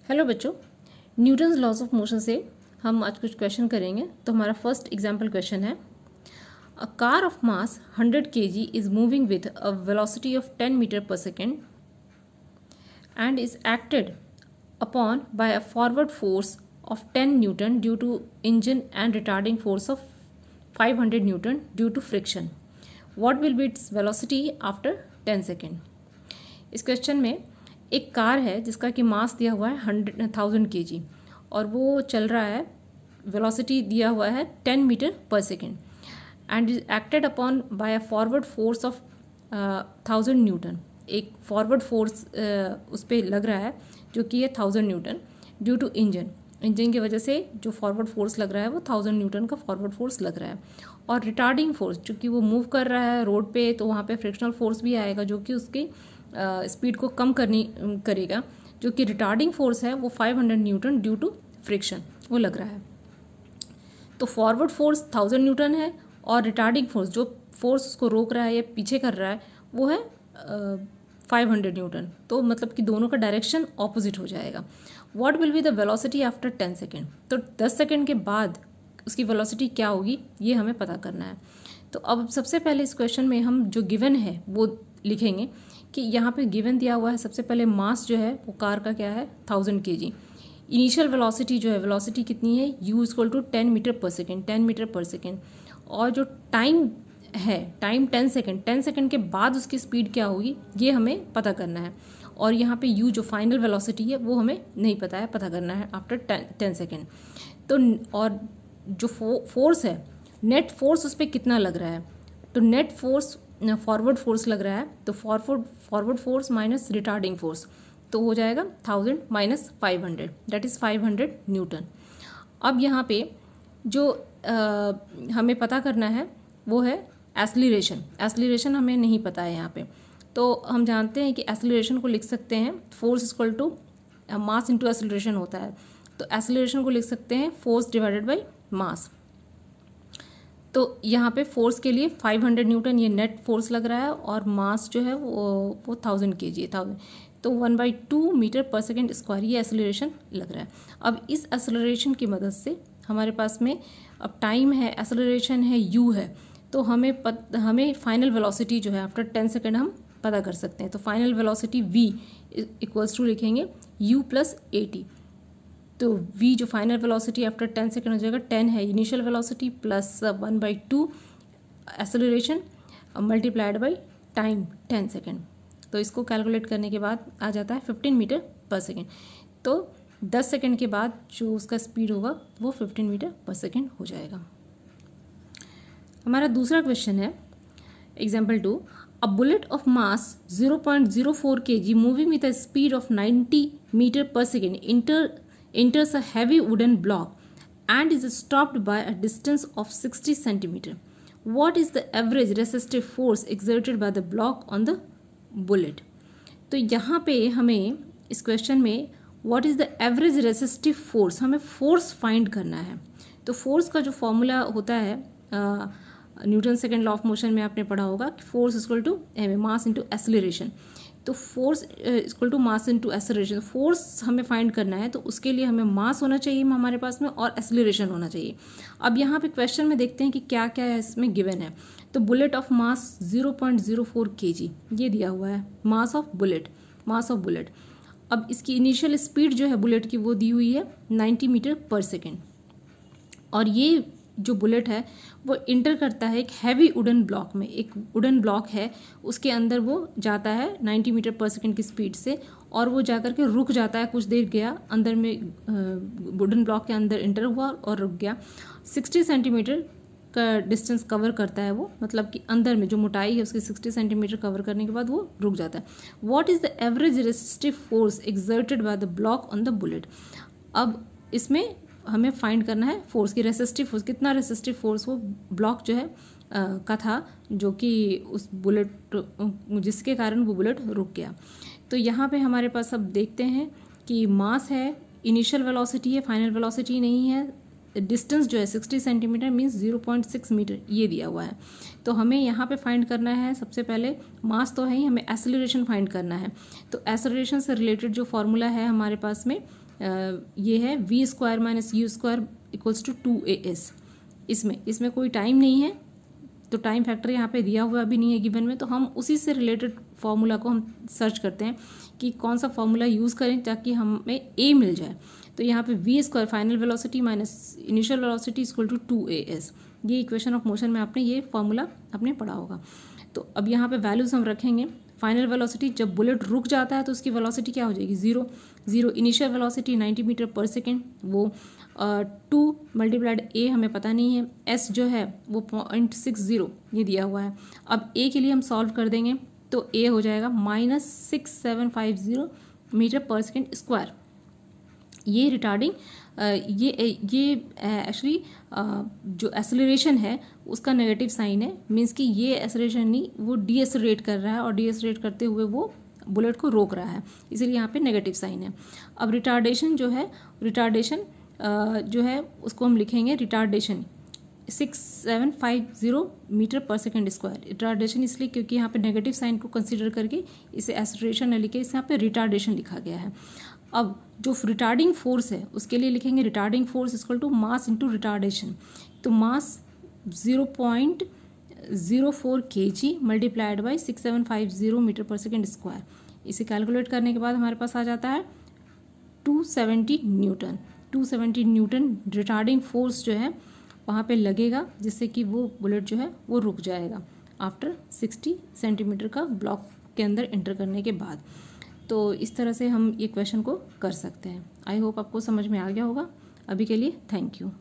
Hello बच्चों, Newton's laws of motion से हम आज कुछ क्वेश्चन करेंगे। तो हमारा फर्स्ट एग्जाम्पल क्वेश्चन है, a car of mass 100 kg is moving with a velocity of 10 meter per second and is acted upon by a forward force of 10 Newton due to engine and retarding force of 500 Newton due to friction. What will be its velocity after 10 second. इस question में एक car है जिसका कि मास दिया हुआ है 1000 kg और वो चल रहा है, वेलोसिटी दिया हुआ है 10 meter per second and is acted upon bye a forward force of 1000 Newton. एक फॉरवर्ड फोर्स उस पर लग रहा है जो कि है 1000 न्यूटन ड्यू टू इंजन की वजह से जो फॉरवर्ड फोर्स लग रहा है वो 1000 न्यूटन का फॉरवर्ड फोर्स लग रहा है। और रिटार्डिंग फोर्स, चूँकि वो मूव कर रहा है रोड पे तो वहाँ पे फ्रिक्शनल फोर्स भी आएगा जो कि उसकी स्पीड को कम करेगा। जो कि रिटार्डिंग फोर्स है वो 500 न्यूटन ड्यू टू फ्रिक्शन वो लग रहा है। तो फॉरवर्ड फोर्स 1000 न्यूटन है और रिटार्डिंग फोर्स जो फोर्स उसको रोक रहा है या पीछे कर रहा है वो है 500 न्यूटन। तो मतलब कि दोनों का डायरेक्शन ऑपोजिट हो जाएगा। What will be the velocity after 10 second. तो 10 सेकेंड के बाद उसकी वेलोसिटी क्या होगी ये हमें पता करना है। तो अब सबसे पहले इस क्वेश्चन में हम जो गिवन है वो लिखेंगे कि यहाँ पे गिवन दिया हुआ है। सबसे पहले मास जो है वो कार का क्या है 1000 kg। इनिशियल वेलोसिटी जो है, वेलोसिटी कितनी है u equal to 10 meter per second, 10 meter per second. और जो टाइम है, टाइम 10 सेकेंड, 10 सेकेंड के बाद उसकी स्पीड क्या होगी ये हमें पता करना है। और यहाँ पे u जो फाइनल वेलोसिटी है वो हमें नहीं पता है, पता करना है आफ्टर 10 सेकेंड। तो और जो फोर्स है, नेट फोर्स उस पर कितना लग रहा है, तो नेट फोर्स फॉरवर्ड फोर्स लग रहा है तो forward force minus retarding force तो हो जाएगा 1000 माइनस 500 दैट इज़ 500 न्यूटन। अब यहाँ पे जो हमें पता करना है वो है एक्सीलरेशन। एक्सीलरेशन हमें नहीं पता है यहाँ पे। तो हम जानते हैं कि एक्सीलरेशन को लिख सकते हैं force equal to mass into acceleration होता है। तो एक्सीलरेशन को लिख सकते हैं फोर्स डिवाइडेड बाई मास। तो यहाँ पे फोर्स के लिए 500 न्यूटन ये नेट फोर्स लग रहा है और मास जो है वो 1000 kg है, 1000। तो 1/2 मीटर पर सेकेंड स्क्वायर ये एक्सेलरेशन लग रहा है। अब इस एक्सेलरेशन की मदद से हमारे पास में अब टाइम है, एक्सेलरेशन है, u है। तो हमें फाइनल वेलोसिटी जो है आफ्टर 10 सेकेंड हम पता कर सकते हैं। तो final velocity v equals to लिखेंगे u प्लस at। तो v जो फाइनल वेलोसिटी आफ्टर 10 सेकेंड हो जाएगा, 10 है initial velocity plus 1/2 acceleration multiplied by time 10 second. तो इसको कैलकुलेट करने के बाद आ जाता है 15 मीटर पर सेकेंड। तो 10 सेकेंड के बाद जो उसका स्पीड होगा वो 15 मीटर पर सेकेंड हो जाएगा। हमारा दूसरा क्वेश्चन है example 2, a bullet of mass 0.04 kg moving with a speed of 90 meter per second enters a heavy wooden block and is stopped by a distance of 60 centimeter. What is the average resistive force exerted by the block on the bullet? तो यहाँ पे हमें इस question में what is the average resistive force, हमें force find करना है। तो फोर्स का जो फॉर्मूला होता है Newton second law of motion में आपने पढ़ा होगा कि force equal to mass into acceleration. तो force equal to mass into acceleration. Force हमें फाइंड करना है तो उसके लिए हमें मास होना चाहिए हमारे पास में और एक्सेलरेशन होना चाहिए। अब यहाँ पे क्वेश्चन में देखते हैं कि क्या क्या है इसमें गिवन है। तो बुलेट ऑफ मास 0.04 kg ये दिया हुआ है, मास ऑफ बुलेट। अब इसकी इनिशियल स्पीड जो है बुलेट की वो दी हुई है 90 मीटर पर सेकेंड। और ये जो बुलेट है वो इंटर करता है एक हैवी वुडन ब्लॉक में। एक वुडन ब्लॉक है उसके अंदर वो जाता है 90 मीटर पर सेकेंड की स्पीड से और वो जाकर के रुक जाता है, कुछ देर गया अंदर में वुडन ब्लॉक के अंदर इंटर हुआ और रुक गया। 60 सेंटीमीटर का डिस्टेंस कवर करता है वो, मतलब कि अंदर में जो मोटाई है उसकी 60 सेंटीमीटर कवर करने के बाद वो रुक जाता है। What is the average resistive force exerted by the block on the bullet. अब इसमें हमें फाइंड करना है फोर्स की रेसिस्टिव फोर्स, कितना रेसिस्टिव फोर्स वो ब्लॉक जो है का था जो कि उस बुलेट जिसके कारण वो बुलेट रुक गया। तो यहाँ पे हमारे पास अब देखते हैं कि मास है, इनिशियल वेलोसिटी है, फाइनल वेलोसिटी नहीं है, डिस्टेंस जो है 60 सेंटीमीटर मीन्स 0.6 मीटर ये दिया हुआ है। तो हमें यहाँ पे फाइंड करना है सबसे पहले मास तो है ही, हमें एक्सेलरेशन फाइंड करना है। तो एक्सेलरेशन से रिलेटेड जो फॉर्मूला है हमारे पास में ये है v² - u² = 2as। इसमें कोई टाइम नहीं है, तो टाइम फैक्टर यहाँ पे दिया हुआ भी नहीं है गिवन में, तो हम उसी से रिलेटेड फार्मूला को हम सर्च करते हैं कि कौन सा फार्मूला यूज़ करें ताकि हमें a मिल जाए। तो यहाँ पे v² final velocity minus initial velocity = 2as। ये इक्वेशन ऑफ मोशन में आपने ये फार्मूला आपने पढ़ा होगा। तो अब यहाँ पे वैल्यूज़ हम रखेंगे। फाइनल वेलोसिटी, जब बुलेट रुक जाता है तो उसकी वेलोसिटी क्या हो जाएगी, 0। Initial velocity 90 meter per second, वो 2 × a हमें पता नहीं है, s जो है वो 0.60 ये दिया हुआ है। अब a के लिए हम सॉल्व कर देंगे तो a हो जाएगा -6750 मीटर पर सेकेंड स्क्वायर। ये रिटार्डिंग ये एक्चुअली जो एक्सेलरेशन है उसका नेगेटिव साइन है, मीन्स कि ये एक्सेलरेशन नहीं, वो डीएक्सेलरेट कर रहा है और डीएक्सेलरेट करते हुए वो बुलेट को रोक रहा है, इसीलिए यहाँ पे नेगेटिव साइन है। अब रिटार्डेशन जो है उसको हम लिखेंगे retardation 6750 metre per second square. Retardation इसलिए क्योंकि यहाँ पे नेगेटिव साइन को कंसीडर करके इसे एक्सेलरेशन न लिखे, इसे यहाँ पे रिटार्डेशन लिखा गया है। अब जो रिटार्डिंग फोर्स है उसके लिए लिखेंगे retarding force = mass into retardation. तो मास 0.04 kg multiplied by 6750 metre per second square. इसे कैलकुलेट करने के बाद हमारे पास आ जाता है 270 न्यूटन। 270 न्यूटन रिटार्डिंग फोर्स जो है वहाँ पे लगेगा, जिससे कि वो बुलेट जो है वो रुक जाएगा आफ्टर 60 सेंटीमीटर का ब्लॉक के अंदर एंटर करने के बाद। तो इस तरह से हम ये क्वेश्चन को कर सकते हैं। आई होप आपको समझ में आ गया होगा। अभी के लिए थैंक यू।